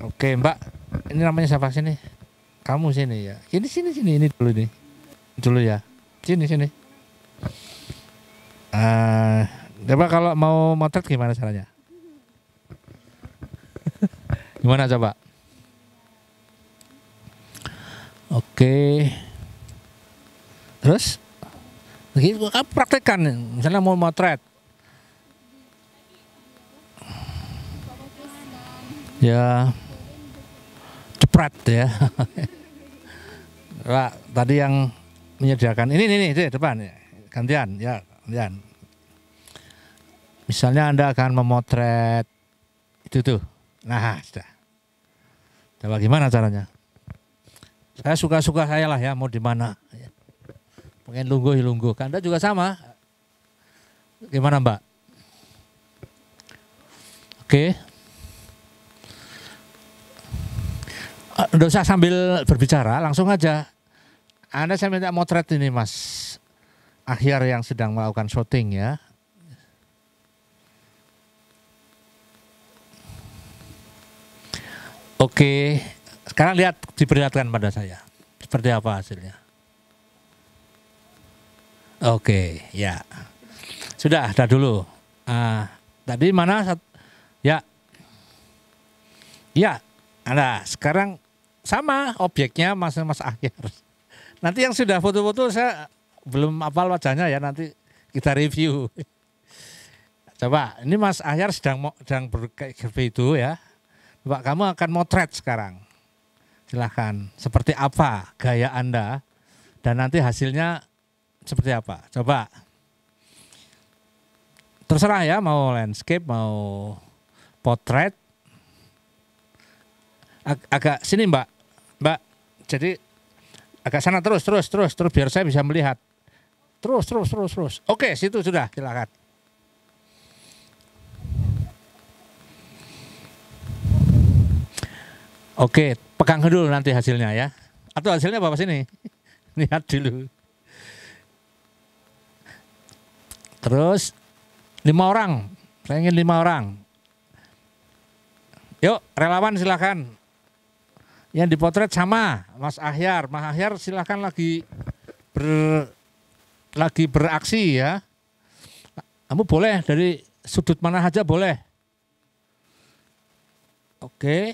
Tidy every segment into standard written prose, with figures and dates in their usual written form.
Oke, Mbak. Ini namanya siapa sini? Kamu sini ya. Sini ini dulu nih. Dulu ya. Sini. Eh, coba kalau mau motret gimana caranya? Gimana coba? Oke. Terus? Kamu praktekkan, misalnya mau motret. Ya, cepret ya. Pak, tadi yang menyediakan ini di depan gantian ya, gantian. Misalnya Anda akan memotret itu tuh. Nah, sudah. Coba gimana caranya? Saya suka-suka saya lah ya, mau di mana. Pengen lungguh. Anda juga sama. Gimana Mbak? Oke. Nggak usah sambil berbicara, langsung aja. Anda saya minta motret ini Mas Ahyar yang sedang melakukan syuting ya. Oke, sekarang lihat, diperlihatkan pada saya. Seperti apa hasilnya. Oke, ya. Sudah dulu. Tadi mana? Ya. Ya, Anda sekarang sama objeknya Mas Ahyar. Nanti yang sudah foto-foto saya belum hafal wajahnya ya, nanti kita review. Coba, ini Mas Ahyar sedang berkayak itu ya. Coba kamu akan motret sekarang. Silahkan, seperti apa gaya Anda dan nanti hasilnya seperti apa. Coba. Terserah ya, mau landscape, mau potret. Agak sini Mbak. Jadi agak sana terus biar saya bisa melihat. Terus. Oke, situ sudah, silakan. Oke, pegang dulu nanti hasilnya ya. Atau hasilnya Bapak sini. Lihat dulu. Terus 5 orang. Saya ingin 5 orang. Yuk, relawan silakan. Yang dipotret sama Mas Ahyar. Mas Ahyar silakan lagi beraksi ya. Kamu boleh dari sudut mana aja boleh. Oke.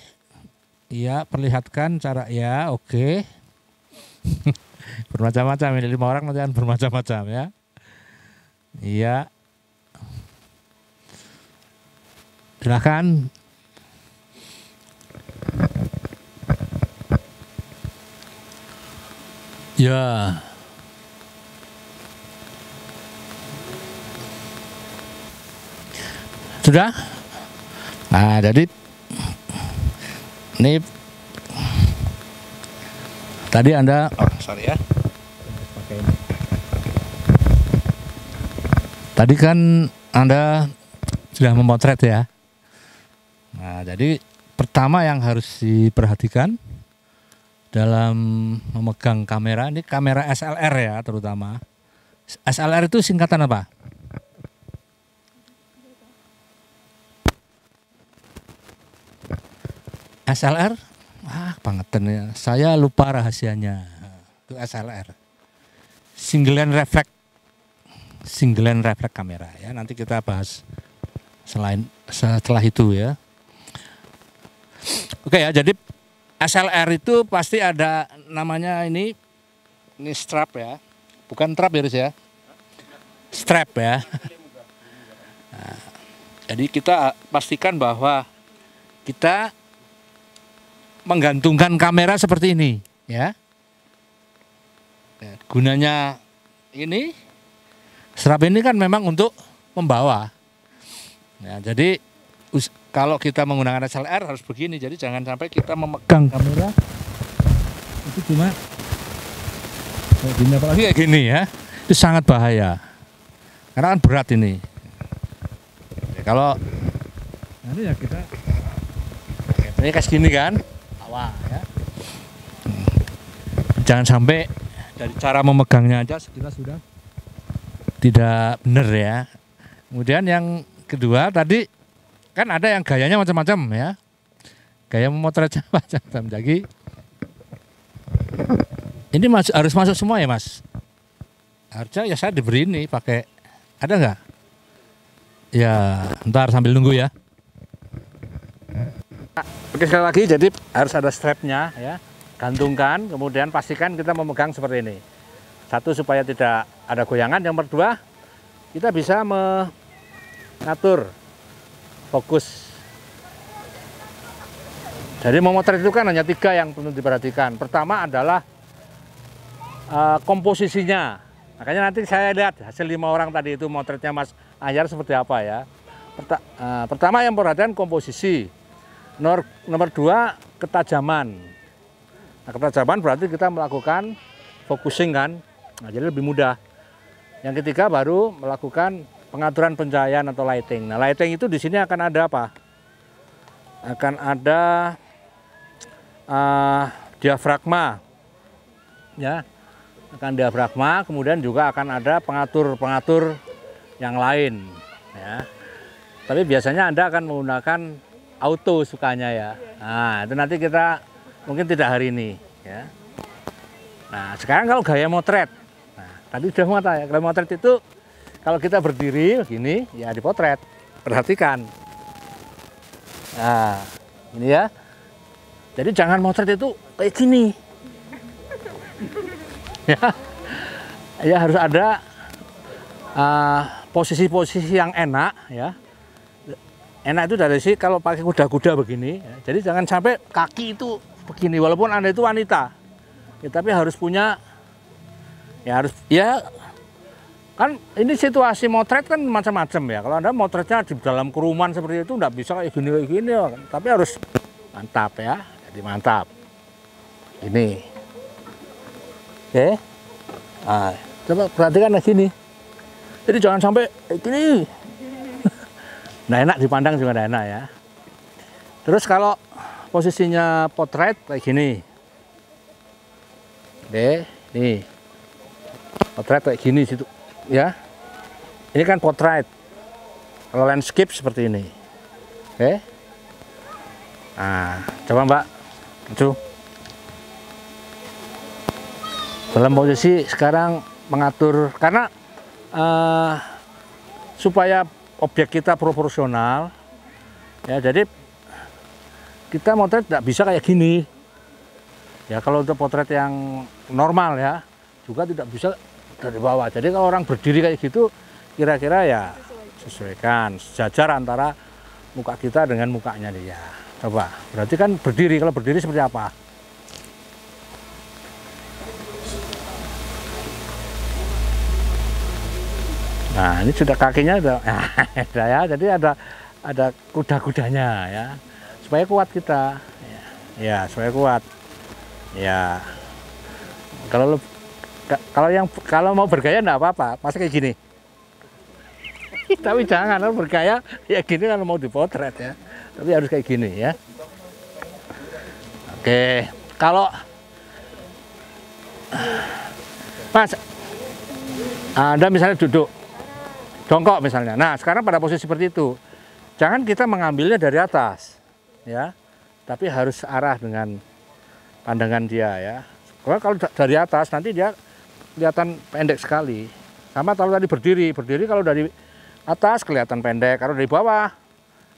Iya, perlihatkan cara ya, oke. Bermacam-macam ini 5 orang nanti akan bermacam-macam ya. Iya. Silakan. Ya. Sudah? Nah, jadi ini tadi Anda, sorry ya. Tadi kan Anda sudah memotret ya. Nah, jadi pertama yang harus diperhatikan dalam memegang kamera, ini kamera SLR ya terutama. SLR itu singkatan apa? SLR? Bangetan ya. Saya lupa rahasianya. Itu SLR. Single lens reflect kamera ya. Nanti kita bahas setelah itu ya. Oke ya, jadi SLR itu pasti ada namanya ini strap ya. Bukan trap ya. Strap ya. Nah, jadi kita pastikan bahwa kita menggantungkan kamera seperti ini ya. Gunanya ini strap ini kan memang untuk membawa ya, jadi kalau kita menggunakan SLR harus begini, jadi jangan sampai kita memegang kamera itu cuma apalagi kayak gini ya, itu sangat bahaya karena kan berat ini ya, kalau nanti ya kita ini kayak gini kan. Ya. Jangan sampai dari cara memegangnya aja sekilas sudah tidak benar ya. Kemudian yang kedua tadi kan ada yang gayanya macam-macam ya. Gaya memotretnya Pak Samjagi. Ini harus masuk semua ya Mas? Harusnya ya saya diberi ini pakai, ada nggak? Ya ntar sambil nunggu ya. Oke, sekali lagi, jadi harus ada strapnya ya. Gantungkan, kemudian pastikan kita memegang seperti ini. Satu, supaya tidak ada goyangan. Yang kedua, kita bisa mengatur fokus. Jadi memotret itu kan hanya 3 yang perlu diperhatikan. Pertama adalah komposisinya. Makanya nanti saya lihat hasil 5 orang tadi itu motretnya Mas Ahyar seperti apa ya. Pertama yang perhatian komposisi. Nomor 2 ketajaman. Nah, ketajaman berarti kita melakukan focusing kan. Nah, jadi lebih mudah. Yang ketiga baru melakukan pengaturan pencahayaan atau lighting. Nah, lighting itu di sini akan ada apa? Akan ada diafragma, ya, akan diafragma. Kemudian juga akan ada pengatur yang lain, ya. Tapi biasanya Anda akan menggunakan auto sukanya ya. Nah, itu nanti kita mungkin tidak hari ini, ya. Nah, sekarang kalau gaya motret. Tadi sudah mata ya, kalau motret itu kalau kita berdiri gini ya dipotret. Perhatikan. Nah, ini ya. Jadi jangan motret itu kayak gini. Ya harus ada posisi-posisi yang enak ya. Enak itu dari sih kalau pakai kuda-kuda begini. Ya. Jadi jangan sampai kaki itu begini walaupun Anda itu wanita. Ya, tapi harus punya. Ya harus, ya kan ini situasi motret kan macam-macam ya. Kalau Anda motretnya di dalam kerumunan seperti itu nggak bisa kayak gini ya. Tapi harus mantap ya, jadi mantap. Ini, oke. Nah, coba perhatikan lagi nih. Jadi jangan sampai kayak gini. Nah, enak dipandang juga enak ya. Terus kalau posisinya potret kayak gini, oke, nih. Potret kayak gini situ ya. Ini kan potret. Kalau landscape seperti ini. Oke. Nah, coba Mbak. Itu. Dalam posisi sekarang mengatur karena supaya objek kita proporsional ya. Jadi kita motret tidak bisa kayak gini. Ya, kalau untuk potret yang normal ya juga tidak bisa dari bawah. Jadi kalau orang berdiri kayak gitu kira-kira ya sesuaikan sejajar antara muka kita dengan mukanya dia. Coba berarti kan berdiri, kalau berdiri seperti apa? Nah, ini sudah kakinya udah ya, jadi ada kuda-kudanya ya supaya kuat kita ya supaya kuat ya. Kalau mau bergaya enggak apa-apa, pasti kayak gini. Tapi jangan kalau bergaya ya gini kalau mau dipotret ya. Tapi harus kayak gini ya. Oke, kalau Mas Anda misalnya duduk jongkok misalnya. Nah, sekarang pada posisi seperti itu. Jangan kita mengambilnya dari atas ya. Tapi harus arah dengan pandangan dia ya. Kalau dari atas nanti dia kelihatan pendek sekali. Sama kalau tadi berdiri kalau dari atas kelihatan pendek, kalau dari bawah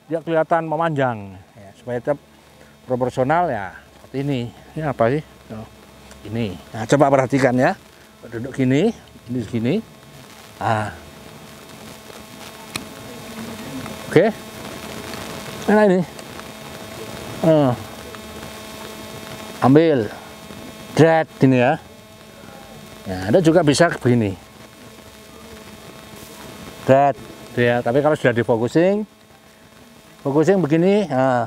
dia kelihatan memanjang. Ya, supaya tetap proporsional ya seperti ini. Ini apa sih? Oh, ini. Nah, coba perhatikan ya. Duduk gini, ini segini. Ah. Oke. Nah ini. Ambil. Dread ini ya. Nah, Anda juga bisa begini. Dread, ya. Tapi kalau sudah focusing begini, nah,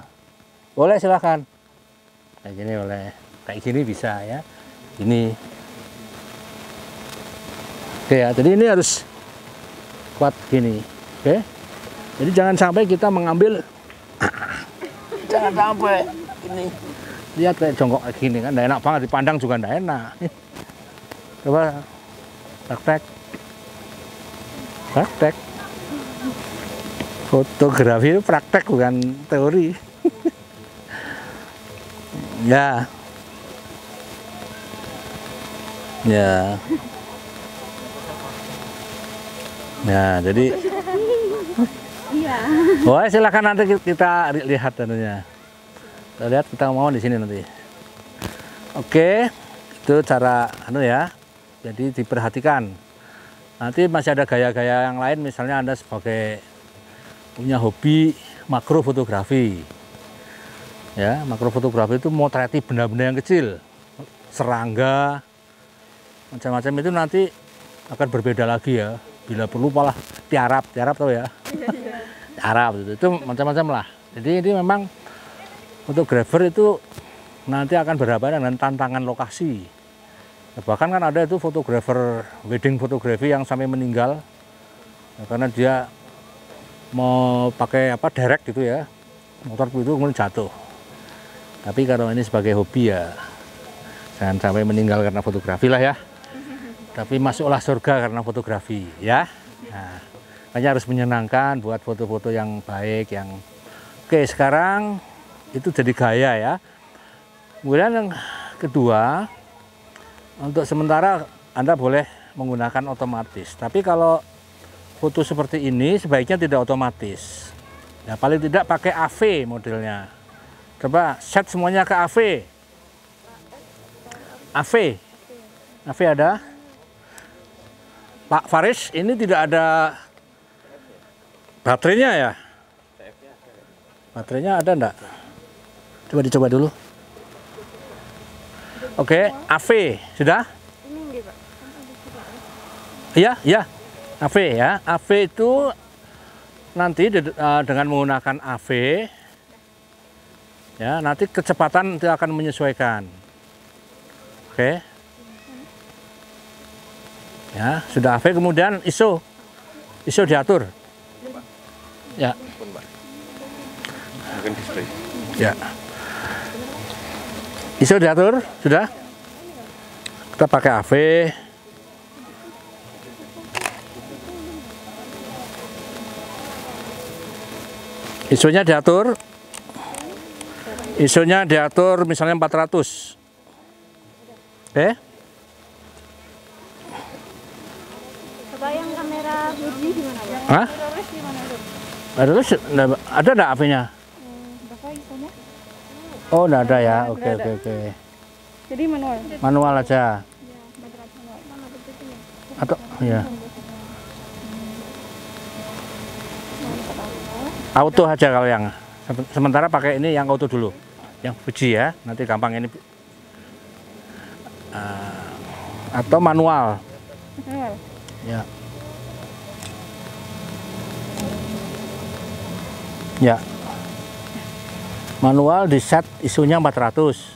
boleh silahkan. Kayak gini boleh, kayak gini bisa ya. Ini. Oke ya. Jadi ini harus kuat gini. Oke. Jadi jangan sampai kita mengambil. Jangan sampai ini. Lihat kayak jongkok kayak gini kan, nggak enak banget dipandang juga nggak enak. Coba praktek. Fotografi itu praktek bukan teori. Ya. Ya. Ya, jadi Iya. oh, silakan nanti kita lihat tentunya. Kita lihat, kita mau di sini nanti. Oke, itu cara ya. Jadi diperhatikan. Nanti masih ada gaya-gaya yang lain, misalnya Anda sebagai punya hobi makro fotografi. Ya, makro fotografi itu motreti benda-benda yang kecil, serangga, macam-macam itu nanti akan berbeda lagi ya. Bila perlu malah tiarap tahu ya. Tiarap itu macam-macam lah. Jadi ini memang fotografer itu nanti akan berhadapan dengan tantangan lokasi. Bahkan kan ada itu fotografer wedding fotografi yang sampai meninggal ya, karena dia mau pakai derek gitu ya, motor itu kemudian jatuh. Tapi kalau ini sebagai hobi ya jangan sampai meninggal karena fotografi lah ya. Tapi masuklah surga karena fotografi ya. Nah, makanya harus menyenangkan, buat foto-foto yang baik, yang oke. Sekarang itu jadi gaya ya. Kemudian yang kedua, untuk sementara Anda boleh menggunakan otomatis. Tapi kalau foto seperti ini sebaiknya tidak otomatis. Ya, paling tidak pakai AV modelnya. Coba set semuanya ke AV. AV. AV ada? Pak Faris, ini tidak ada baterainya ya? Baterainya ada enggak? Coba dicoba dulu. Oke, AV sudah? Iya, iya. AV ya. AV itu nanti dengan menggunakan AV ya, nanti kecepatan itu akan menyesuaikan. Oke. Ya, sudah AV, kemudian ISO diatur. Ya. Mungkin display. Ya. ISO diatur, sudah. Kita pakai AV. ISO-nya diatur. ISO-nya diatur misalnya 400. Oke. Coba yang kamera Fuji gimana, Bang? Hah? Mirrorless gimana, Bang? Ada enggak AV-nya? Berapa ISO-nya? Oh, enggak ada ya. Oke, oke, oke. Jadi manual. Manual aja. Ya, manual. Mana bentuknya? Atau ya. Auto aja kalau yang sementara pakai ini yang auto dulu. Yang Fuji ya. Nanti gampang ini. Atau manual. Manual. Ya. Ya. Manual di set ISO-nya 400.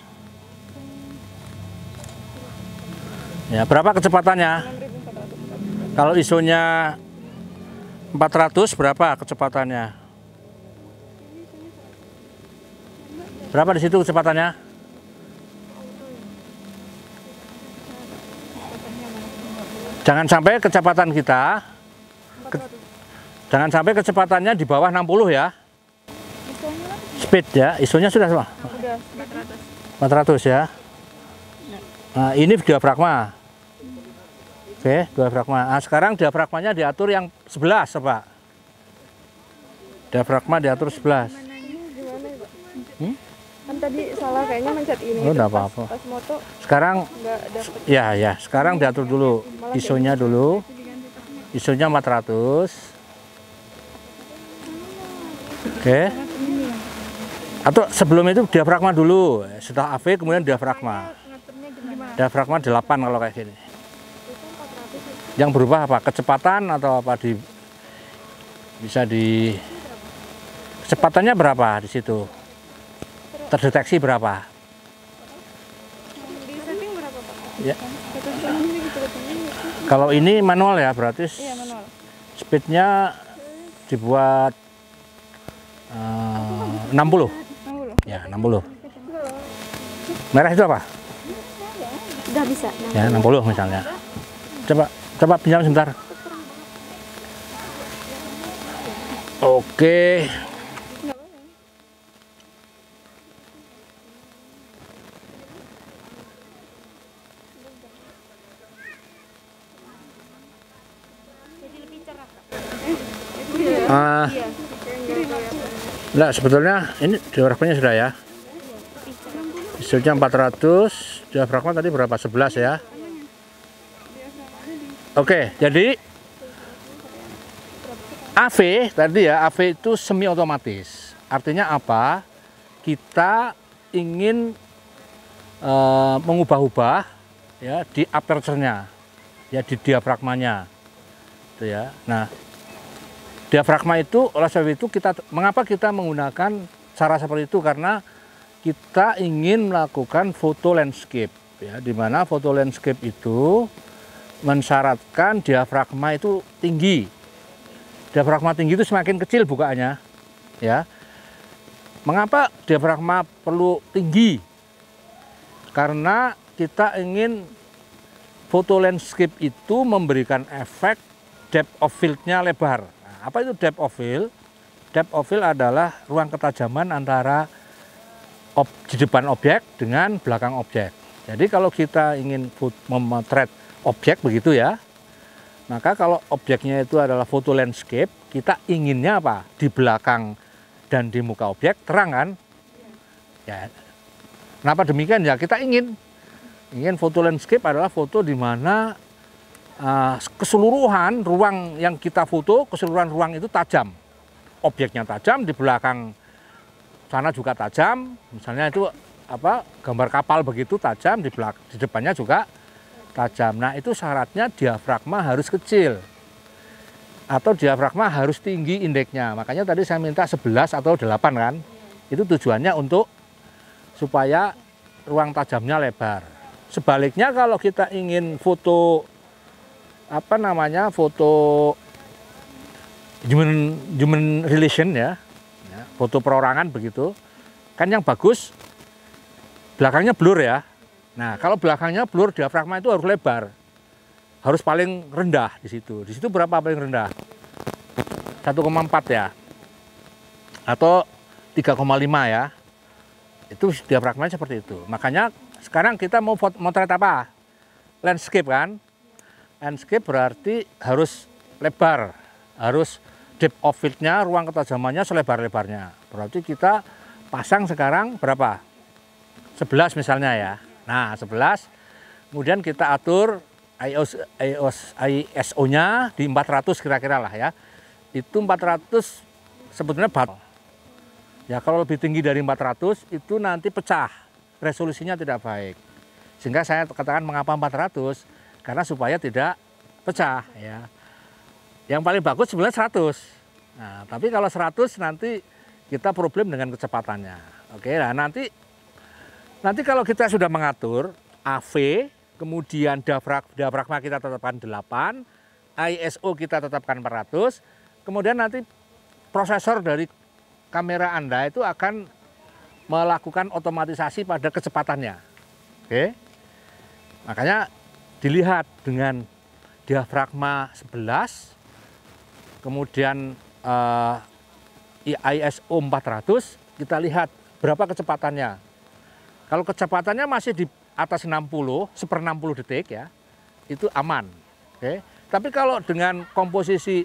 Ya, berapa kecepatannya? 6400. Kalau ISO-nya 400 berapa kecepatannya? Berapa di situ kecepatannya? Jangan sampai kecepatan kita jangan sampai kecepatannya di bawah 60 ya. ISO-nya lah. Speed ya, ISO-nya sudah semua. Udah 400. 400 ya. Nah, ini diafragma. Oke, diafragma. Nah, sekarang diafragmanya diatur yang 11, Pak. Diafragma diatur 11. Gimana, Pak? Kan tadi salah kayaknya mencet ini. Oh, gitu. enggak apa-apa. Pas moto Sekarang enggak dapet. ya, sekarang diatur dulu ISO-nya dulu. ISO-nya 400. Oke. Atau sebelum itu diafragma dulu. Setelah AV kemudian diafragma. Ngaturnya gimana? Diafragma 8 kalau kayak gini. Yang berubah apa? Kecepatan atau apa bisa di kecepatannya berapa di situ? Terdeteksi berapa? Di setting berapa, Pak? Ya. Ini gitu katanya. Kalau ini manual ya, berarti Iya, manual. speednya dibuat 60. 60. Ya, 60. Merah itu apa? Udah bisa. Ya, 60 misalnya. Coba pinjam sebentar. Oke. Iya, kiri Enggak, sebetulnya ini diafragmanya sudah ya. Istilahnya 400, diafragma tadi berapa? 11 ya. Oke, jadi AV tadi ya, AV itu semi otomatis. Artinya apa? Kita ingin mengubah-ubah ya di aperture-nya, ya di diafragmanya. Itu ya. Nah, diafragma itu oleh sebab itu mengapa kita menggunakan cara seperti itu, karena kita ingin melakukan foto landscape ya, di mana foto landscape itu mensyaratkan diafragma itu tinggi. Diafragma tinggi itu semakin kecil bukaannya ya. Mengapa diafragma perlu tinggi? Karena kita ingin foto landscape itu memberikan efek depth of field-nya lebar. Nah, apa itu depth of field? Depth of field adalah ruang ketajaman antara di depan objek dengan belakang objek. Jadi kalau kita ingin memotret objek begitu ya, maka kalau objeknya itu adalah foto landscape, kita inginnya apa? Di belakang dan di muka objek terang kan? Ya. Kenapa demikian? Ya kita ingin foto landscape adalah foto di mana keseluruhan ruang yang kita foto, keseluruhan ruang itu tajam. Objeknya tajam, di belakang sana juga tajam. Misalnya itu apa? Gambar kapal begitu tajam, di depannya juga tajam. Nah, itu syaratnya diafragma harus kecil. Atau diafragma harus tinggi indeksnya. Makanya tadi saya minta 11 atau 8 kan. Itu tujuannya untuk supaya ruang tajamnya lebar. Sebaliknya kalau kita ingin foto foto human relation ya, foto perorangan begitu. Kan yang bagus belakangnya blur ya. Nah, kalau belakangnya blur, diafragma itu harus lebar. Harus paling rendah di situ. Di situ berapa paling rendah? 1,4 ya. Atau 3,5 ya. Itu diafragmanya seperti itu. Makanya sekarang kita mau motret apa? Landscape kan? Landscape berarti harus lebar. Harus depth of field-nya, ruang ketajamannya selebar-lebarnya. Berarti kita pasang sekarang berapa? 11 misalnya ya. Nah, 11. Kemudian kita atur ISO-nya di 400 kira-kira lah ya. Itu 400 sebetulnya batal. Ya, kalau lebih tinggi dari 400 itu nanti pecah. Resolusinya tidak baik. Sehingga saya katakan mengapa 400? Karena supaya tidak pecah ya. Yang paling bagus sebenarnya 100. Nah, tapi kalau 100 nanti kita problem dengan kecepatannya. Oke, nah nanti kalau kita sudah mengatur AV, kemudian diafragma kita tetapkan 8, ISO kita tetapkan 400, kemudian nanti prosesor dari kamera Anda itu akan melakukan otomatisasi pada kecepatannya. Oke. Makanya dilihat dengan diafragma 11, kemudian ISO 400, kita lihat berapa kecepatannya. Kalau kecepatannya masih di atas 60, 1/60 detik ya, itu aman. Oke. Tapi kalau dengan komposisi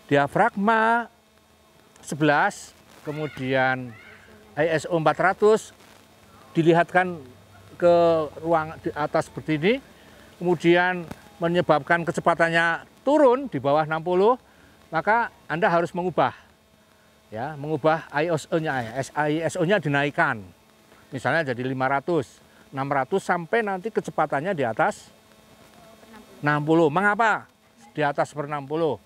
diafragma 11, kemudian ISO 400, dilihatkan ke ruang di atas seperti ini, kemudian menyebabkan kecepatannya turun di bawah 60, maka Anda harus mengubah ISO-nya dinaikkan. Misalnya jadi 500, 600 sampai nanti kecepatannya di atas 60. Mengapa di atas 1/60?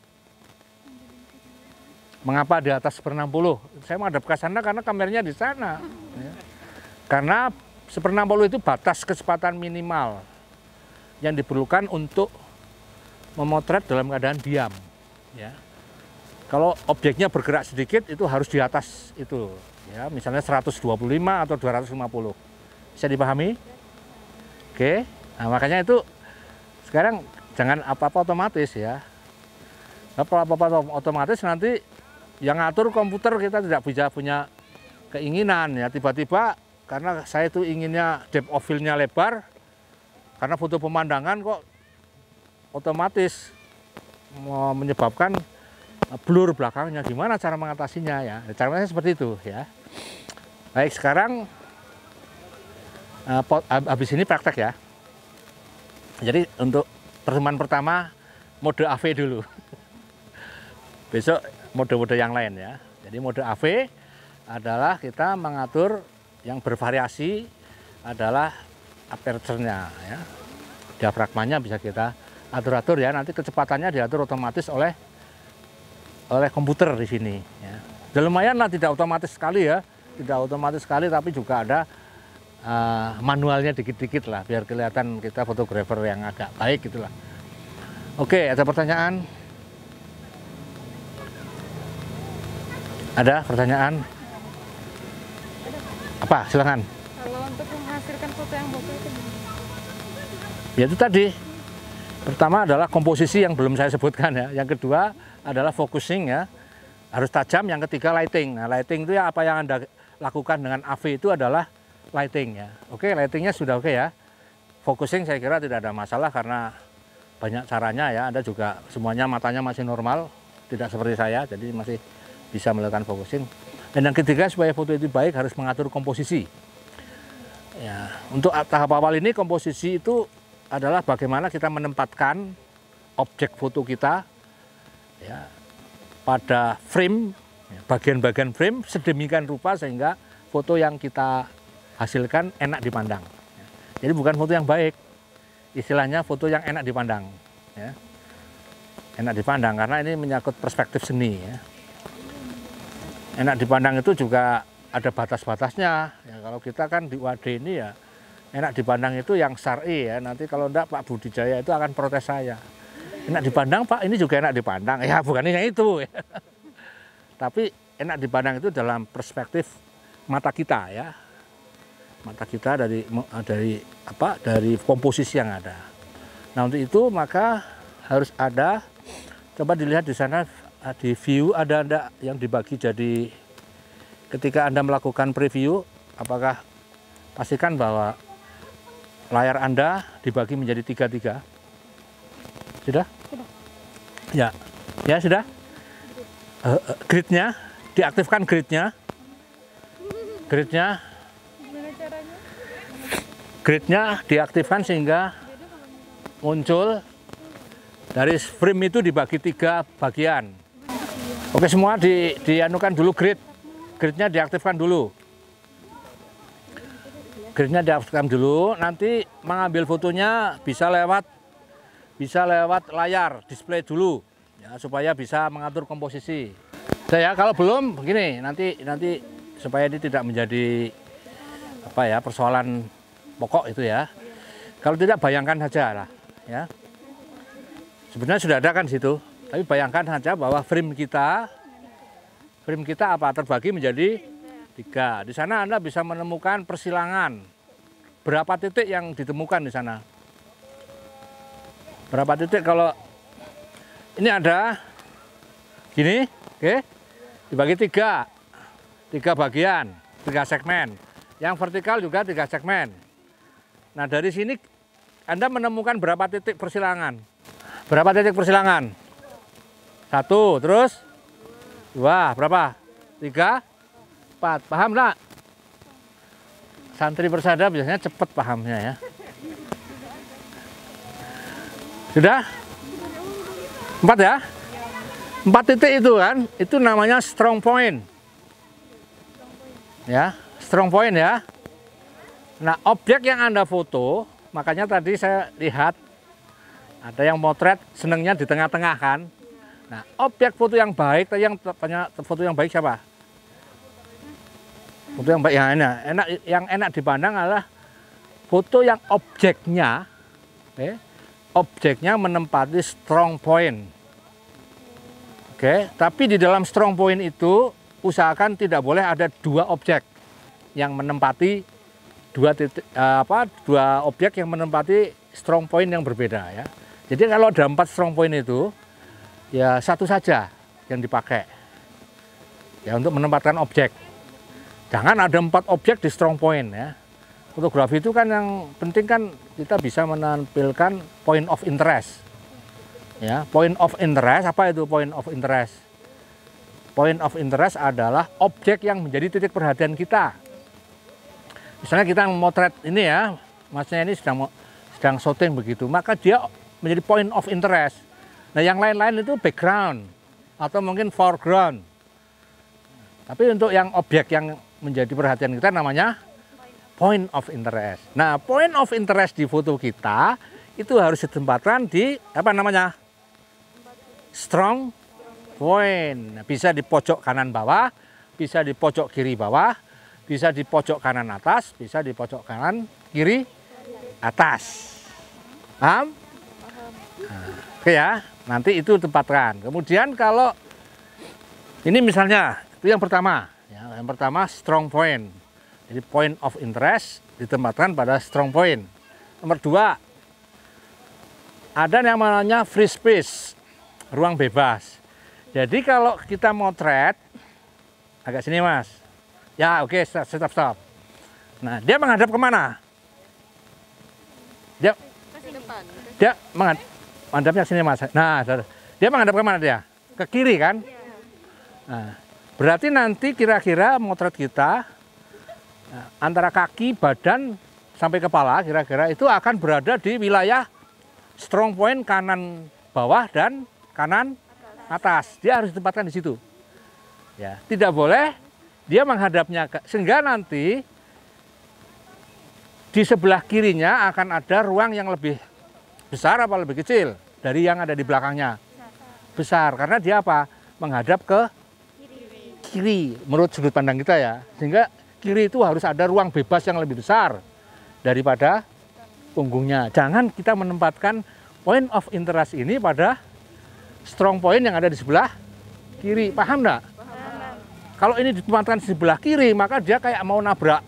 Mengapa di atas 1/60? Saya menghadap ke sana karena kameranya di sana. Ya. Karena 1/60 itu batas kecepatan minimal yang diperlukan untuk memotret dalam keadaan diam. Ya. Kalau objeknya bergerak sedikit itu harus di atas itu. Ya, misalnya 125 atau 250. Bisa dipahami? Oke. Nah, makanya itu sekarang jangan apa-apa otomatis ya. Apa-apa otomatis nanti yang ngatur komputer, kita tidak bisa punya keinginan ya. Tiba-tiba karena saya itu inginnya depth of field-nya lebar, karena foto pemandangan kok otomatis menyebabkan blur belakangnya, gimana cara mengatasinya ya? Caranya seperti itu ya. Baik, sekarang habis ini praktek ya. Jadi untuk pertemuan pertama mode AV dulu. Besok mode-mode yang lain ya. Jadi mode AV adalah kita mengatur yang bervariasi adalah aperture-nya ya. Diafragmanya bisa kita atur-atur ya, nanti kecepatannya diatur otomatis oleh komputer di sini ya. Dan lumayan lah, tidak otomatis sekali ya. Tidak otomatis sekali, tapi juga ada manualnya dikit-dikit lah biar kelihatan kita fotografer yang agak baik gitulah. Oke, ada pertanyaan? Ada pertanyaan? Apa? Silakan. Kalau untuk menghasilkan foto yang bagus itu gimana? Ya itu tadi. Pertama adalah komposisi yang belum saya sebutkan ya. Yang kedua adalah focusing ya. Harus tajam. Yang ketiga lighting. Nah, lighting itu ya apa yang Anda lakukan dengan AV itu adalah lighting ya. Oke, lightingnya sudah oke ya. Focusing saya kira tidak ada masalah karena banyak caranya ya. Anda juga semuanya matanya masih normal, tidak seperti saya, jadi masih bisa melakukan focusing. Dan yang ketiga, supaya foto itu baik harus mengatur komposisi. Ya, untuk tahap awal ini komposisi itu adalah bagaimana kita menempatkan objek foto kita ya, pada frame, bagian-bagian frame sedemikian rupa sehingga foto yang kita hasilkan enak dipandang. Jadi bukan foto yang baik, istilahnya foto yang enak dipandang. Ya. Enak dipandang karena ini menyangkut perspektif seni. Ya. Enak dipandang itu juga ada batas-batasnya. Ya, kalau kita kan di UAD ini ya enak dipandang itu yang syar'i ya. Nanti kalau enggak Pak Budi Jaya itu akan protes saya. Enak dipandang Pak, ini juga enak dipandang. Ya bukan yang itu. Ya. Tapi enak dipandang itu dalam perspektif mata kita ya. Mata kita dari komposisi yang ada. Nah, untuk itu maka harus ada, coba dilihat di sana di view ada yang dibagi jadi, ketika Anda melakukan preview, apakah pastikan bahwa layar Anda dibagi menjadi 3-3. Sudah? Sudah. Ya. Ya, sudah? Gridnya, diaktifkan gridnya. Gridnya. Gimana caranya? Gridnya diaktifkan sehingga muncul dari frame itu dibagi 3 bagian. Oke, semua dianukan dulu gridnya diaktifkan dulu. Gridnya diaktifkan dulu, nanti mengambil fotonya bisa lewat layar display dulu ya, supaya bisa mengatur komposisi. Ya, kalau belum begini, nanti supaya ini tidak menjadi persoalan pokok itu ya. Kalau tidak bayangkan saja lah ya. Sebenarnya sudah ada kan di situ, tapi bayangkan saja bahwa frame kita terbagi menjadi 3. Di sana Anda bisa menemukan persilangan. Berapa titik yang ditemukan di sana? Berapa titik kalau ini ada gini, oke? Dibagi 3 bagian, 3 segmen. Yang vertikal juga 3 segmen. Nah, dari sini Anda menemukan berapa titik persilangan? Berapa titik persilangan? 1, terus 2, berapa? 3, 4. Paham enggak? Santri persada biasanya cepat pahamnya ya. Sudah? 4 ya? 4 titik itu kan, itu namanya strong point. Ya, strong point ya. Nah, objek yang Anda foto, makanya tadi saya lihat ada yang motret senengnya di tengah-tengah kan. Nah, objek foto yang baik, foto yang baik siapa? Foto yang baik yang enak dipandang adalah foto yang objeknya menempati strong point. Oke, tapi di dalam strong point itu usahakan tidak boleh ada 2 objek yang menempati 2 objek yang menempati strong point yang berbeda ya. Jadi kalau ada 4 strong point itu ya 1 saja yang dipakai ya untuk menempatkan objek. Jangan ada 4 objek di strong point ya. Fotografi itu kan yang penting kan kita bisa menampilkan point of interest. Ya, point of interest, apa itu point of interest? Point of interest adalah objek yang menjadi titik perhatian kita. Misalnya kita memotret ini ya, masnya ini sedang syuting begitu, maka dia menjadi point of interest. Nah yang lain-lain itu background atau mungkin foreground. Tapi untuk yang objek yang menjadi perhatian kita namanya point of interest. Nah point of interest di foto kita itu harus ditempatkan di apa namanya? Strong point. Bisa di pojok kanan bawah, bisa di pojok kiri bawah, bisa di pojok kanan atas, bisa di pojok kanan kiri atas. Paham? Nah, oke ya, nanti itu tempatkan. Kemudian kalau ini misalnya itu yang pertama, ya, yang pertama strong point. Jadi point of interest ditempatkan pada strong point. Nomor 2, ada yang namanya free space, ruang bebas. Jadi kalau kita motret agak sini mas, ya oke, stop. Nah dia menghadap kemana? Dia menghadapnya sini mas. Nah dia menghadap kemana dia? Ke kiri kan? Nah, berarti nanti kira-kira motret kita antara kaki, badan sampai kepala kira-kira itu akan berada di wilayah strong point kanan bawah dan kanan atas. Dia harus ditempatkan di situ. Ya, tidak boleh dia menghadapnya sehingga nanti di sebelah kirinya akan ada ruang yang lebih besar apa lebih kecil dari yang ada di belakangnya. Besar karena dia apa? Menghadap ke kiri menurut sudut pandang kita ya. Sehingga kiri itu harus ada ruang bebas yang lebih besar daripada punggungnya. Jangan kita menempatkan point of interest ini pada strong point yang ada di sebelah kiri. Paham enggak? Kalau ini ditempatkan di sebelah kiri, maka dia kayak mau nabrak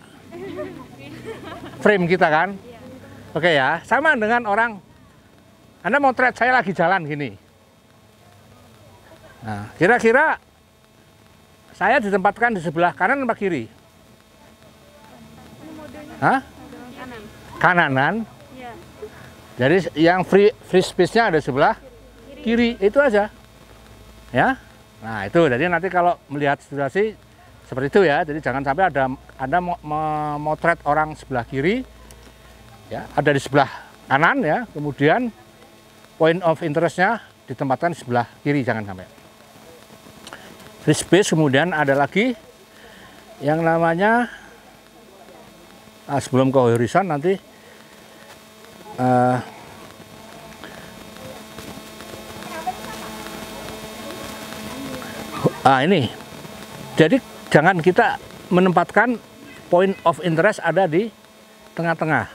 frame kita kan? Oke ya, sama dengan orang, Anda motret saya lagi jalan gini. Nah, kira-kira saya ditempatkan di sebelah kanan atau kiri? Hah? Kananan. Jadi yang free space-nya ada sebelah kiri, itu aja. Ya. Nah, itu jadi nanti kalau melihat situasi seperti itu ya. Jadi jangan sampai Anda memotret orang sebelah kiri ya, ada di sebelah kanan ya. Kemudian point of interest-nya ditempatkan di sebelah kiri, jangan sampai. Free space, kemudian ada lagi yang namanya sebelum ke horizon nanti ini. Jadi jangan kita menempatkan point of interest ada di tengah-tengah.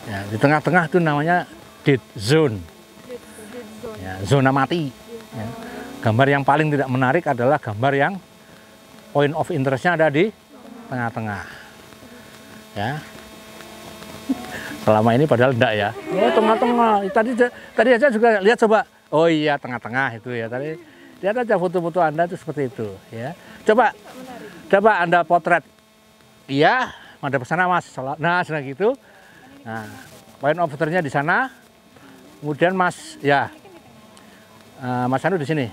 Ya, di tengah-tengah itu namanya dead zone. Ya, zona mati. Ya. Gambar yang paling tidak menarik adalah gambar yang point of interest-nya ada di tengah-tengah. Ya. Selama ini padahal enggak ya. Oh, tengah-tengah. Tadi aja juga lihat coba. Oh iya, tengah-tengah itu ya. Tadi lihat aja foto-foto Anda itu seperti itu ya. Coba Anda potret. Iya, ada ke sana Mas. Nah, sudah gitu. Nah, point of interest-nya di sana. Kemudian Mas ya. Mas Anu di sini.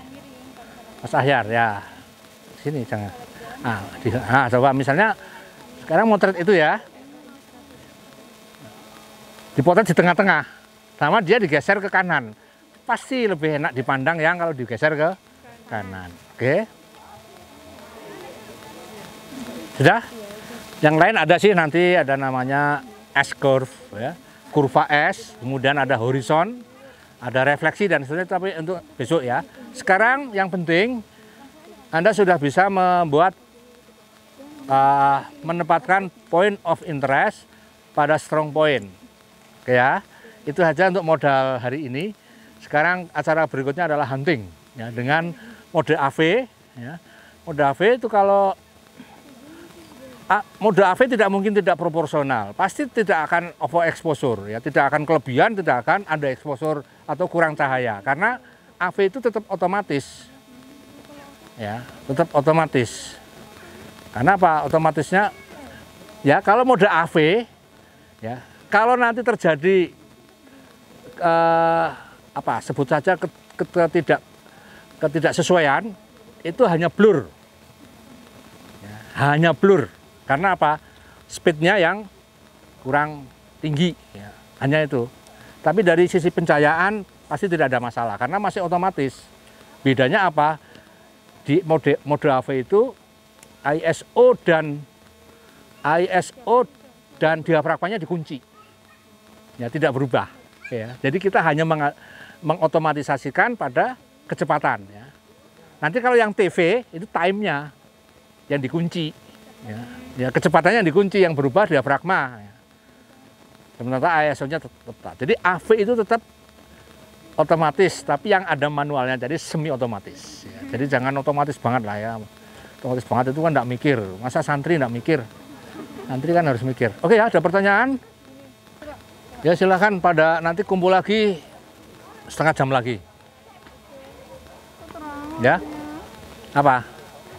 Mas Ahyar ya. Sini jangan. Coba misalnya sekarang motret itu ya. Dipotret di tengah-tengah. Sama dia digeser ke kanan. Pasti lebih enak dipandang yang kalau digeser ke kanan. Oke. Sudah? Yang lain ada sih nanti ada namanya S-curve ya. Kurva S, kemudian ada horizon, ada refleksi dan seterusnya, tapi untuk besok ya. Sekarang yang penting Anda sudah bisa membuat menempatkan point of interest pada strong point. Oke ya. Itu saja untuk modal hari ini. Sekarang acara berikutnya adalah hunting ya, dengan mode AV ya. Mode AV itu kalau mode AV tidak mungkin tidak proporsional, pasti tidak akan overexposure ya, tidak akan kelebihan, tidak akan ada exposure atau kurang cahaya karena AV itu tetap otomatis. Ya, tetap otomatis. Karena apa? Otomatisnya ya kalau mode AV ya, kalau nanti terjadi sebut saja ketidaksesuaian itu hanya blur. Ya, hanya blur. Karena apa? Speednya yang kurang tinggi. Ya, hanya itu. Tapi dari sisi pencahayaan pasti tidak ada masalah karena masih otomatis. Bedanya apa? Di mode AV itu ISO dan diafragmanya dikunci. Ya, tidak berubah. Ya, jadi kita hanya mengotomatisasikan pada kecepatan. Ya. Nanti kalau yang TV itu time-nya yang dikunci. Ya, kecepatannya yang dikunci, yang berubah diafragma. Ya. Sementara ISO-nya tetap. Jadi AV itu tetap otomatis, tapi yang ada manualnya, jadi semi otomatis. Ya. Jadi jangan otomatis banget lah ya. Otomatis banget itu kan enggak mikir. Masa santri enggak mikir? Santri kan harus mikir. Oke ya, ada pertanyaan? Ya silahkan pada nanti kumpul lagi setengah jam lagi. Ya? Apa?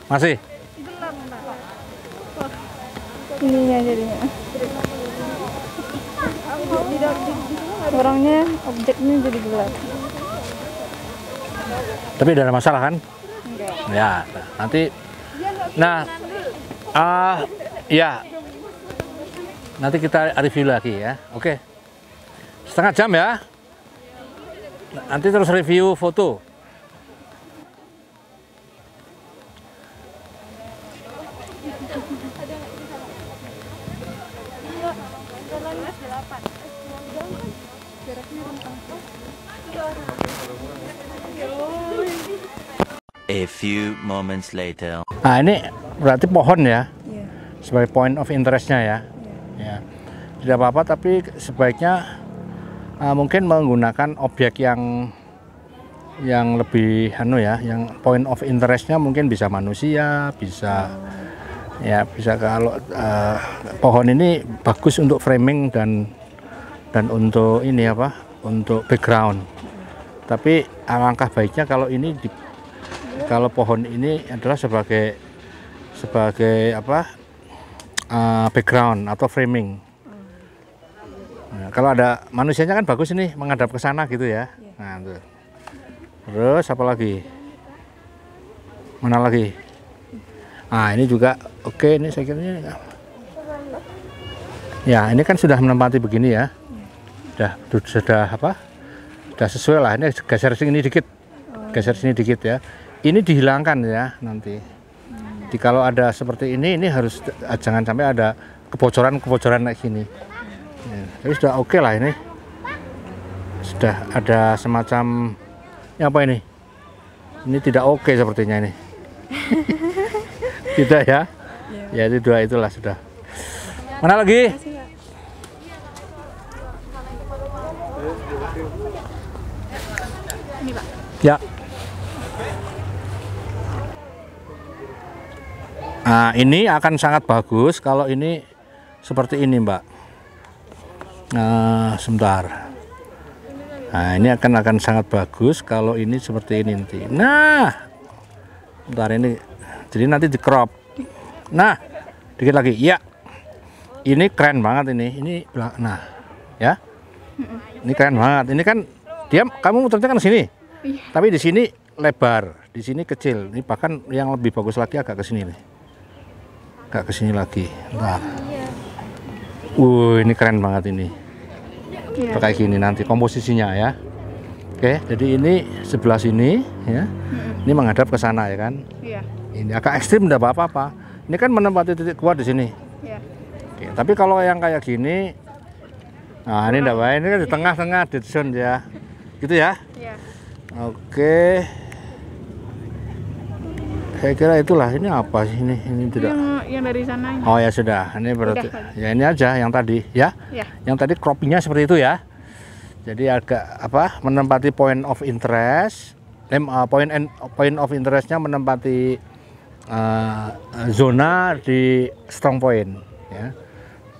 Masih? Ininya jadinya. Orangnya, objeknya jadi gelap. Tapi tidak ada masalah kan? Enggak. Ya, nanti. Nah, ya, nanti kita review lagi ya. Oke, setengah jam ya. Nanti terus review foto. A few moments later. Nah ini berarti pohon ya, Iya. sebagai point of interestnya ya. Ya, tidak apa-apa tapi sebaiknya mungkin menggunakan objek yang lebih yang point of interestnya mungkin bisa manusia, bisa ya bisa kalau pohon ini bagus untuk framing dan untuk ini untuk background. Tapi alangkah baiknya kalau ini kalau pohon ini adalah sebagai background atau framing. Nah, kalau ada manusianya kan bagus ini menghadap ke sana gitu ya. Nah, tuh. Terus apa lagi? Mana lagi? Nah, ini juga oke, ini saya kira ini. Ya, ini kan sudah menempati begini ya. Sudah sesuai lah. Ini geser sini dikit. Geser sini dikit ya. Ini dihilangkan ya nanti. Kalau ada seperti ini harus jangan sampai ada kebocoran kayak gini. Ya, tapi sudah oke lah ini. Sudah ada semacam apa ini? Ini tidak oke sepertinya ini. Tidak ya? Ya itu dua itulah sudah. Mana lagi? Ini Pak. Ya. Nah, ini akan sangat bagus kalau ini seperti ini, Mbak. Nah, sebentar. Nah, ini akan sangat bagus kalau ini seperti ini nanti. Nah, sebentar ini. Jadi nanti di crop. Nah, dikit lagi. Ya. Ini keren banget ini. Nah, ya. Ini keren banget. Ini kan kamu muternya kan ke sini. Tapi di sini lebar, di sini kecil. Ini bahkan yang lebih bagus lagi agak ke sini nih. Agak ke sini lagi. Bentar. Ini keren banget ini. Kayak gini nanti komposisinya ya. Oke, jadi ini sebelah sini ya. Ini menghadap ke sana ya kan. Iya. Ini agak ekstrim enggak apa-apa. Ini kan menempati titik kuat di sini. Iya. Oke, tapi kalau yang kayak gini, nah ini enggak baik. Ini kan di tengah-tengah dead zone ya. Gitu ya. Iya. Oke. Saya kira itulah. Ini apa sih ini? Ini tidak. Yang dari sana. Oh ya sudah. Ini berarti Udah. ya ini aja yang tadi ya. Iya. Yang tadi croppingnya seperti itu ya. Jadi agak menempati point of interest. Point of interestnya menempati zona di strong point. Ya.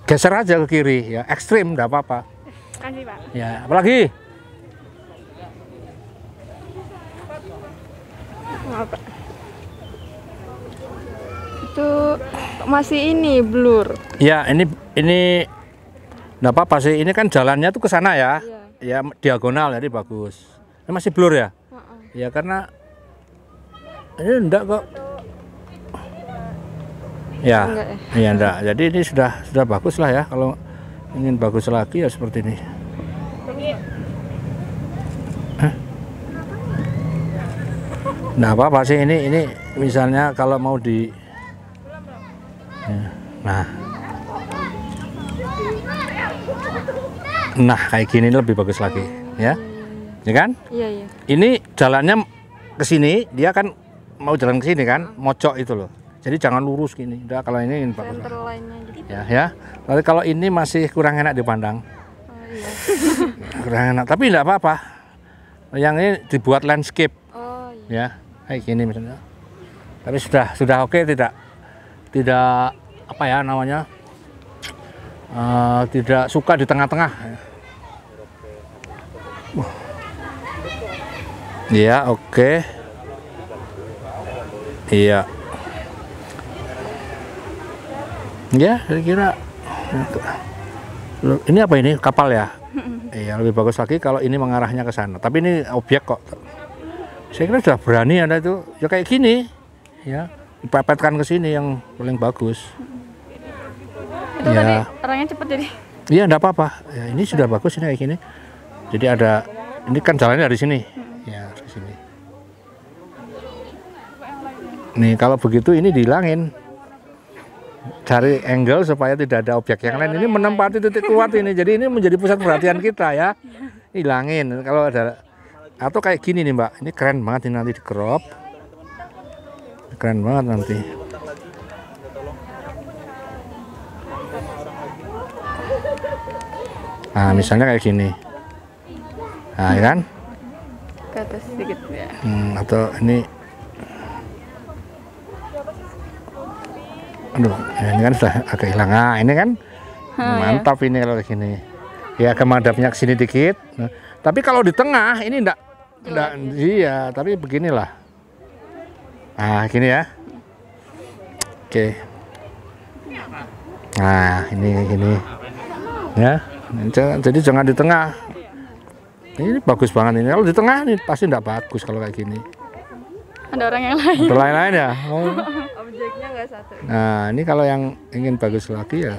Geser aja ke kiri ya. Ekstrim enggak apa-apa. Kasih Pak. Ya. Apalagi? Maaf Pak. Itu masih ini blur. Ya, ini enggak apa-apa sih. Ini kan jalannya tuh ke sana ya. Ya diagonal jadi bagus. Ini masih blur ya? Ya karena Ini enggak kok. Ya, Enggak ya? iya enggak. Jadi ini sudah bagus lah ya. Kalau ingin bagus lagi ya seperti ini. Nah apa sih ini misalnya kalau mau di nah kayak gini lebih bagus lagi ya kan Iya. ini jalannya ke sini dia kan mau jalan ke sini kan mocok itu loh, jadi jangan lurus gini. Udah kalau ini bagus Center line-nya gitu. ya. Tapi kalau ini masih kurang enak dipandang. Iya. Kurang enak tapi enggak apa-apa, yang ini dibuat landscape Oh iya. ya kayak gini misalnya. Tapi sudah oke, tidak apa ya namanya, tidak suka di tengah-tengah. Iya oke. Iya. Ya kira-kira ini apa ini kapal ya? Iya lebih bagus lagi kalau ini mengarahnya ke sana. Tapi ini objek kok. Saya kira sudah berani Anda itu ya kayak gini ya, dipepetkan ke sini yang paling bagus. Itu tadi orangnya cepet jadi. Iya enggak apa-apa. Ya, ini sudah bagus ini kayak gini. Jadi ada ini kan jalannya dari sini. Ya, ke sini. Nih kalau begitu ini dihilangin. Cari angle supaya tidak ada objek yang lain. Ini menempati titik kuat ini. Jadi ini menjadi pusat perhatian kita ya. Hilangin kalau ada. Atau kayak gini nih Mbak, ini keren banget ini nanti di crop, keren banget nanti. Nah misalnya kayak gini, nah ya kan? Ke atas sedikit ya. Atau ini, aduh, ini kan sudah agak hilang. Nah ini kan mantap ini kalau kayak gini. Ya agak madapnya ke sini dikit. Nah, tapi kalau di tengah ini enggak, iya, tapi beginilah. Nah, gini ya. Oke. Nah, ini. Ya. Jadi jangan di tengah. Ini bagus banget ini. Kalau di tengah ini pasti enggak bagus kalau kayak gini. Ada orang yang lain. Ada lain-lain ya. Oh. Objeknya nggak satu. Nah, ini kalau yang ingin bagus lagi ya.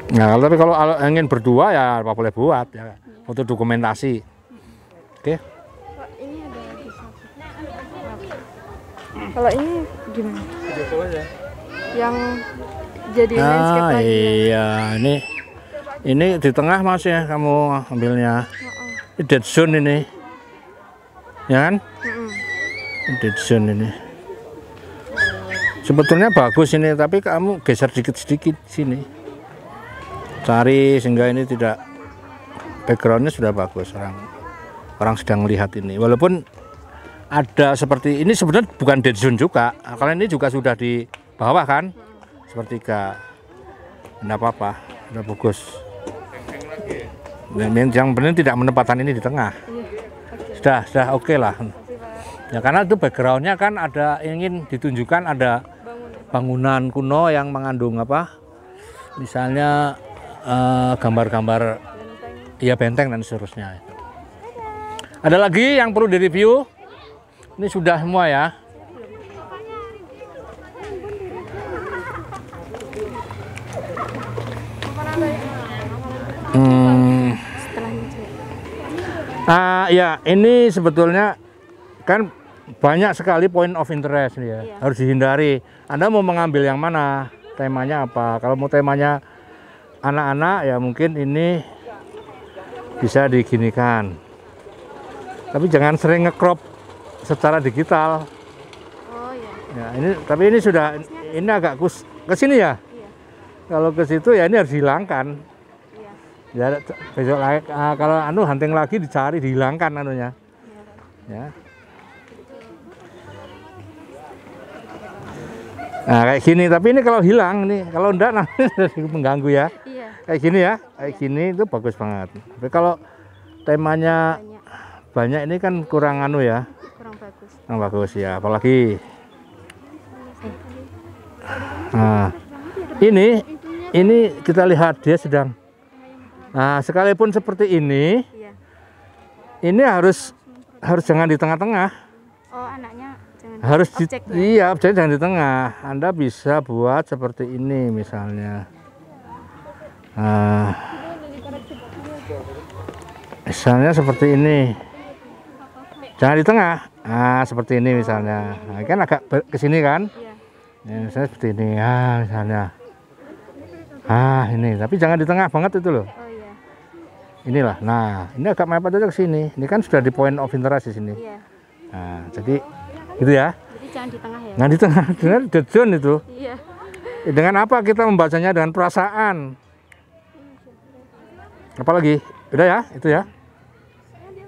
Nah, tapi kalau ingin berdua ya apa boleh buat ya, foto dokumentasi. Oke. Pak, ini ada di satu. Kalau ini gimana? Yang jadi landscape lagi. Iya, ini di tengah Mas ya kamu ambilnya. Ini dead zone ini. Ya kan? Dead zone ini. Sebetulnya bagus ini, tapi kamu geser dikit-sedikit sini. Cari sehingga ini tidak, backgroundnya sudah bagus, orang sedang melihat ini. Walaupun ada seperti ini sebenarnya bukan dead zone juga, karena ini juga sudah di bawah kan, sepertiga, tidak apa-apa, sudah bagus. Yang benar tidak menempatkan ini di tengah, sudah oke lah. Ya karena itu backgroundnya kan ada ingin ditunjukkan ada bangunan kuno yang mengandung apa, misalnya gambar-gambar ya benteng dan seterusnya. Ada lagi yang perlu direview? Ini sudah semua ya. Ya ini sebetulnya kan banyak sekali point of interest nih ya. Harus dihindari. Anda mau mengambil yang mana? Temanya apa? Kalau mau temanya anak-anak ya mungkin ini bisa diginikan, tapi jangan sering nge-crop secara digital. Oh iya. Ya, tapi ini sudah ini agak ke sini ya. Iya. Kalau ke situ ya ini harus dihilangkan. Iya. Ya besok lagi kalau hunting lagi dicari dihilangkan anunya. Ya. Nah kayak gini, tapi ini kalau hilang nih, kalau enggak nanti mengganggu ya. Iya. Kayak gini ya, kayak gini itu bagus banget. Tapi kalau temanya banyak ini kan kurang anu ya. Kurang bagus. Kurang bagus ya, apalagi. Nah, ini kita lihat dia sedang. Nah, sekalipun seperti ini, Iya. ini harus jangan di tengah-tengah. Oh, anaknya jangan. Harus di, objeknya. iya, objeknya jangan di tengah. Anda bisa buat seperti ini misalnya. Nah, misalnya seperti ini. Jangan di tengah. Nah, seperti ini misalnya. Nah, kan agak ke sini kan? Iya. Ya, misalnya seperti ini. Ah, misalnya. Ah, ini. Tapi jangan di tengah banget itu loh. Oh iya. Inilah. Nah, ini agak mepet aja ke sini. Ini kan sudah di point of interest di sini. Iya. Nah, jadi gitu ya. Jadi jangan di tengah ya. Nah, di tengah. Dengan dead zone itu. Iya. Dengan apa kita membacanya? Dengan perasaan. Apalagi? Udah ya, itu ya.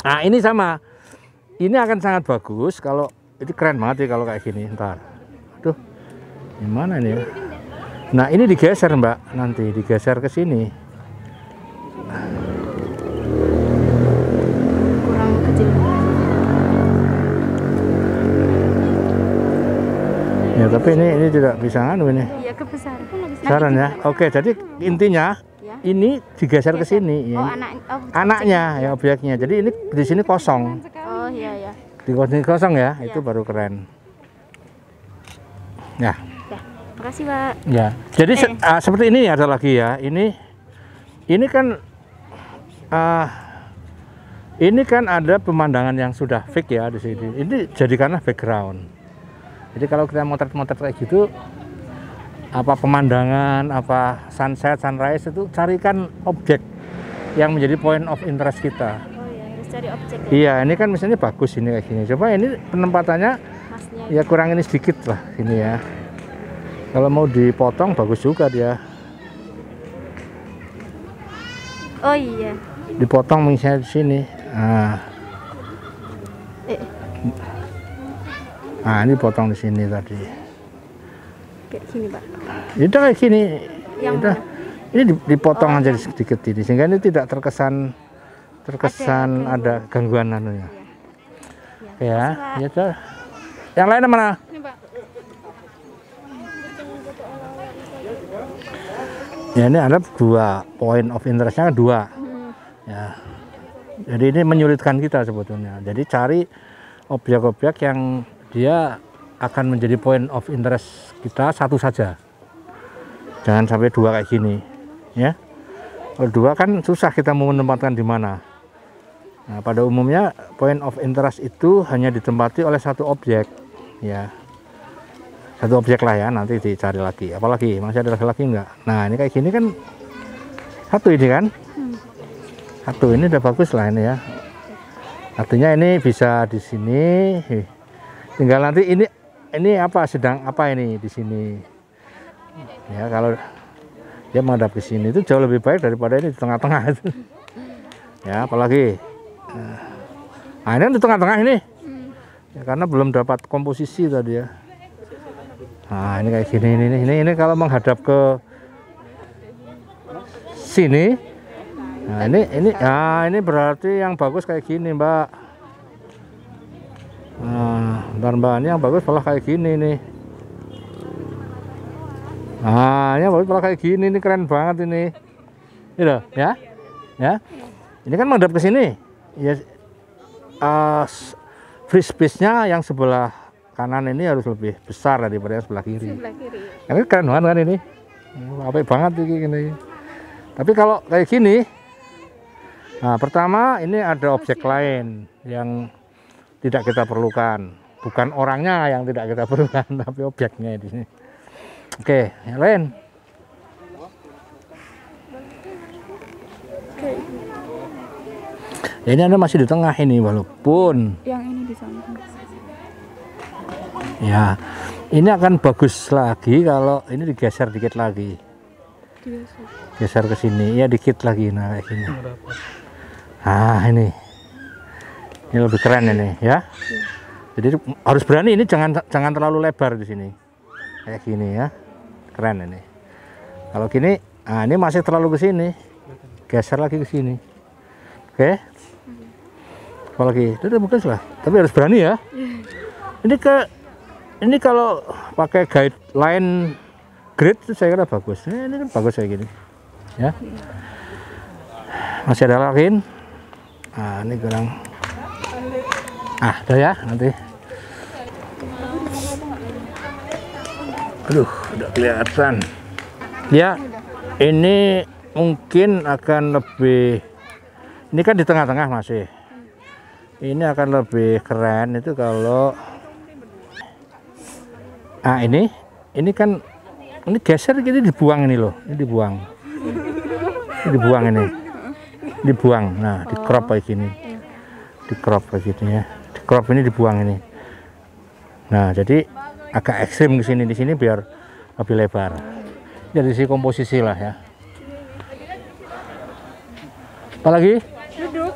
Nah, ini sama. Ini akan sangat bagus kalau ini keren banget ya kalau kayak gini. Ntar. Aduh. Gimana ini ya? Nah, ini digeser, Mbak. Nanti digeser ke sini. Kurang kecil. Ya, tapi ini tidak bisa nganu ini. Iya, kebesaran. Saran ya. Oke, jadi intinya Ya. ini digeser ke sini Oh, ya. anaknya Anaknya ya objeknya. Jadi ini di sini kosong. Oh iya ya. Di sini kosong ya, Iya. itu baru keren. Ya. Ya. Makasih, Pak. Ya. Jadi seperti ini ada lagi ya. Ini kan ini kan ada pemandangan yang sudah fix ya di sini. Ini jadikanlah background. Jadi kalau kita motret-motret kayak gitu, apa pemandangan, apa sunset, sunrise itu carikan objek yang menjadi point of interest kita. Oh iya, harus cari objek ya. Iya, ini kan misalnya bagus ini kayak gini. Coba ini penempatannya Masnya. ya kurang ini sedikit lah ini ya. Kalau mau dipotong bagus juga dia. Oh iya. Dipotong misalnya di sini. Nah, ini potong di sini tadi. Kayak gini, Pak. Itu kayak gini. Yang Udah. Ini dipotong aja sedikit ini sehingga ini tidak terkesan ada gangguan anunya. Ya, ya sudah. Yang lain mana? Ini, Pak. Ya, ini ada dua point of interestnya dua. Ya. Jadi ini menyulitkan kita sebetulnya. Jadi cari objek-objek yang dia akan menjadi point of interest kita satu saja. Jangan sampai dua kayak gini, ya. Kalau dua kan susah kita mau menempatkan di mana. Nah, pada umumnya point of interest itu hanya ditempati oleh satu objek, ya. Satu objek lah ya, nanti dicari lagi. Apalagi masih ada lagi enggak? Nah, ini kayak gini kan satu ini kan. Satu ini udah bagus lah ini ya. Artinya ini bisa di sini. Tinggal nanti ini apa sedang apa ini di sini. Ya, kalau dia menghadap ke sini itu jauh lebih baik daripada ini di tengah-tengah itu. Ya, apalagi. Nah, ini di tengah-tengah ini. Ya, karena belum dapat komposisi tadi ya. Nah, ini kayak gini ini kalau menghadap ke sini. Nah, ini berarti yang bagus kayak gini, Mbak. Nah, bentar Mbak, ini yang bagus malah kayak gini nih. Nah, ini yang bagus malah kayak gini, ini keren banget ini. Ini loh, ya. Ya. Ini kan menghadap ke sini. Ya, free space-nya yang sebelah kanan ini harus lebih besar daripada yang sebelah kiri. Sebelah kiri. Ini keren banget kan ini. Apik banget ini. Tapi kalau kayak gini, nah pertama ini ada objek lain yang tidak kita perlukan. Bukan orangnya yang tidak kita perlukan, tapi objeknya di sini. Oke, yang lain. Ya, ini Anda masih di tengah ini walaupun. Yang ini di sana. Ya, ini akan bagus lagi kalau ini digeser dikit lagi. Geser ke sini, ya dikit lagi, nah kayak gini. Nah ini lebih keren ini ya. Jadi harus berani ini, jangan terlalu lebar di sini, kayak gini ya, keren ini. Kalau gini, nah ini masih terlalu ke sini, geser lagi ke sini. Oke, apalagi itu udah bagus lah, tapi harus berani ya. Ini kalau pakai guideline grid itu saya kira bagus. Ini kan bagus kayak gini, ya. Masih ada lagi. Nah, ini kurang Udah ya nanti. Aduh, udah kelihatan. Ya, ini mungkin akan lebih. Ini kan di tengah-tengah masih. Ini akan lebih keren itu kalau. Ini kan ini geser gitu dibuang ini loh. Ini dibuang. Ini dibuang ini. Dibuang. Nah, di crop kayak gini. Di crop kayak gini ya. Di crop ini dibuang ini. Nah, jadi agak ekstrim di sini biar lebih lebar. Dari sisi komposisi lah ya. Apalagi? Duduk.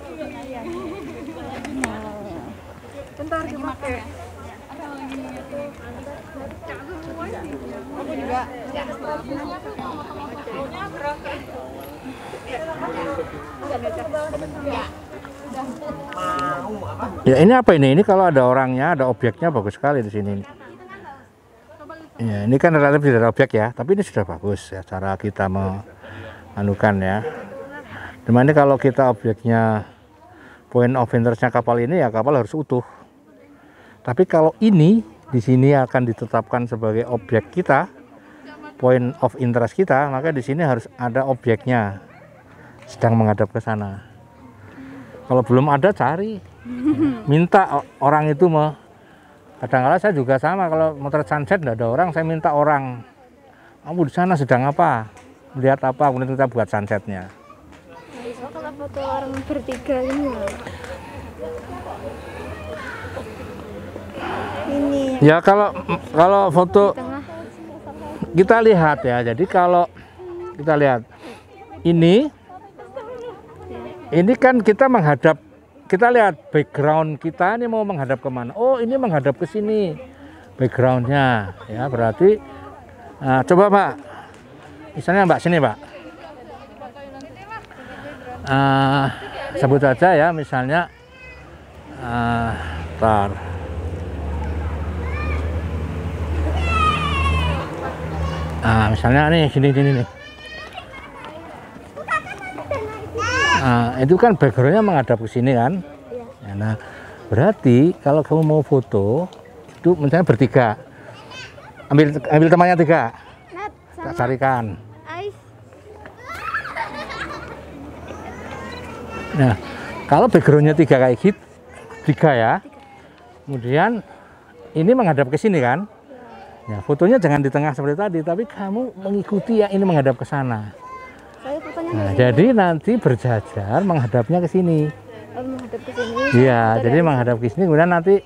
Bentar dipakai. Aku juga. Ya ini apa ini? Ini kalau ada orangnya, ada objeknya bagus sekali di sini. Ya, ini kan relatif tidak ada objek ya, tapi ini sudah bagus ya cara kita menganukan ya. Dimana kalau kita objeknya point of interestnya kapal ini ya kapal harus utuh. Tapi kalau ini di sini akan ditetapkan sebagai objek kita, point of interest kita, maka di sini harus ada objeknya sedang menghadap ke sana. Kalau belum ada cari, minta orang itu kadang-kadang saya juga sama kalau motret sunset tidak ada orang, saya minta orang, kamu di sana sedang apa, melihat apa, kemudian kita buat sunsetnya. Bisa kalau foto orang bertiga ini. Ini. Ya kalau foto kita lihat ya, jadi kalau kita lihat ini kan kita menghadap. Kita lihat background kita ini mau menghadap kemana? Oh, ini menghadap ke sini backgroundnya ya, berarti coba Mbak, misalnya Mbak sini Mbak, sebut aja ya misalnya misalnya nih gini nih. Itu kan backgroundnya menghadap ke sini kan. Ya, nah berarti kalau kamu mau foto itu misalnya bertiga, ambil temannya 3, tak carikan. Nah kalau backgroundnya 3 kayak gitu, 3 ya, kemudian ini menghadap ke sini kan. Ya, fotonya jangan di tengah seperti tadi, tapi kamu mengikuti yang ini menghadap ke sana. Nah, jadi nanti berjajar menghadapnya ke sini. Menghadap ke sini. Iya, jadi menghadap ke sini, kemudian nanti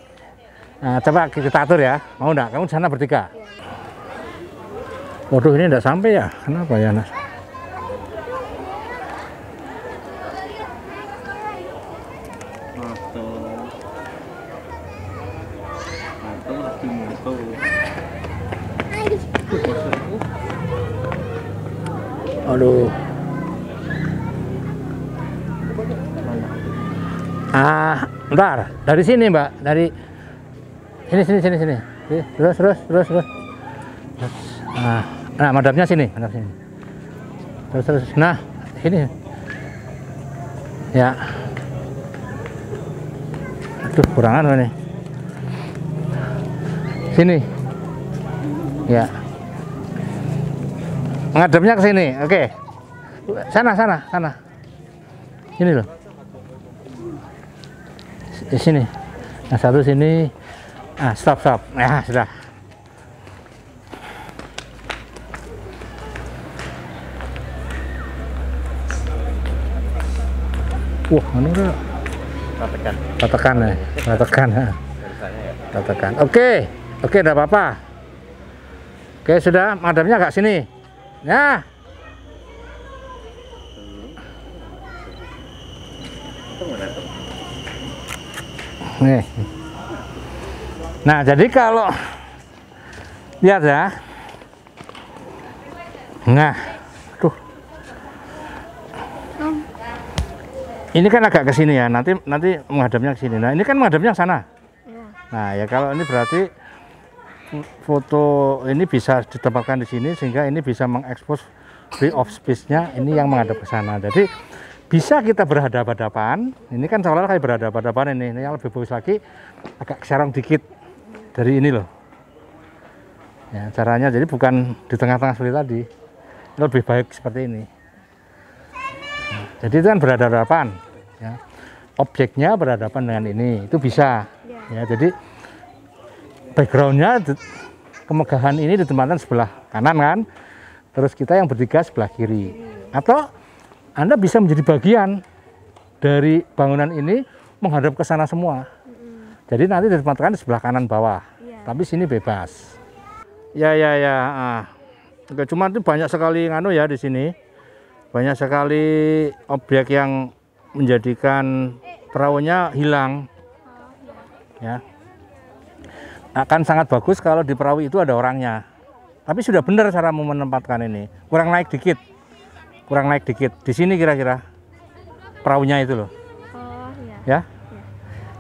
coba kita atur ya. Mau enggak? Kamu di sana bertiga. Waduh, ini enggak sampai ya. Kenapa ya, Nas? Aduh. Bentar, dari sini Mbak, dari sini. Terus. Nah, madhabnya sini, Terus. Nah, sini. Ya. Aduh, kurangan ini. Sini. Ya. Menghadapnya ke sini. Oke. Sana. Ini loh. Di sini. Nah, satu sini. Stop. Nah, sudah. Wah, ini udah. Ratakan. Oke, enggak apa-apa. Oke, sudah. Menghadapnya agak sini. Nah. Nih. Nah, jadi kalau lihat ya. Nah, tuh. Ini kan agak ke sini ya. Nanti menghadapnya ke sini. Nah, ini kan menghadapnya ke sana. Nah, ya kalau ini berarti foto ini bisa ditempatkan di sini sehingga ini bisa mengekspos free of space-nya ini yang menghadap ke sana. Jadi bisa kita berhadapan-hadapan. Ini kan seolah-olah kayak berhadapan-hadapan ini. Ini yang lebih bagus lagi agak serong dikit dari ini loh. Ya, caranya jadi bukan di tengah-tengah seperti tadi. Ini lebih baik seperti ini. Nah, jadi itu kan berhadapan. Ya. Objeknya berhadapan dengan ini, itu bisa. Ya, jadi backgroundnya kemegahan ini ditempatkan sebelah kanan kan. Terus kita yang bertiga sebelah kiri. Atau Anda bisa menjadi bagian dari bangunan ini menghadap ke sana semua. Jadi nanti ditempatkan di sebelah kanan bawah. Tapi sini bebas. Ya. Oke, cuma itu banyak sekali ya di sini. Banyak sekali objek yang menjadikan perahunya hilang. Ya. Akan sangat bagus kalau di perahu itu ada orangnya. Tapi sudah benar cara menempatkan ini. Kurang naik dikit. Di sini kira-kira perahunya itu loh. Oh iya. Ya.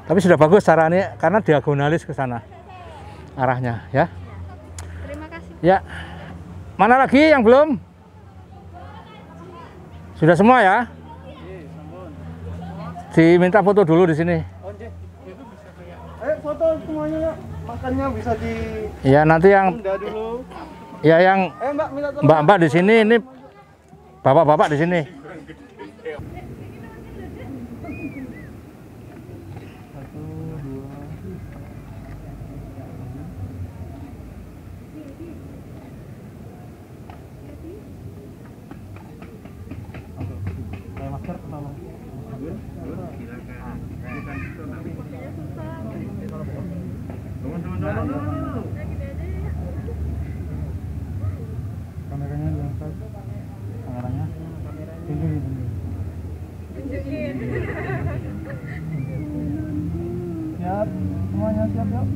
Tapi sudah bagus caranya karena diagonalis ke sana arahnya ya. Terima kasih. Ya. Mana lagi yang belum? Sudah semua ya? Diminta foto dulu di sini. Foto semuanya ya. Makannya bisa di. Ya nanti yang. Dulu. Ya yang. Mbak minta tolong. Mbak di sini ini. Bapak-bapak di sini. Kameranya diangkat, kameranya tunjukin. Siap, semuanya siap yuk.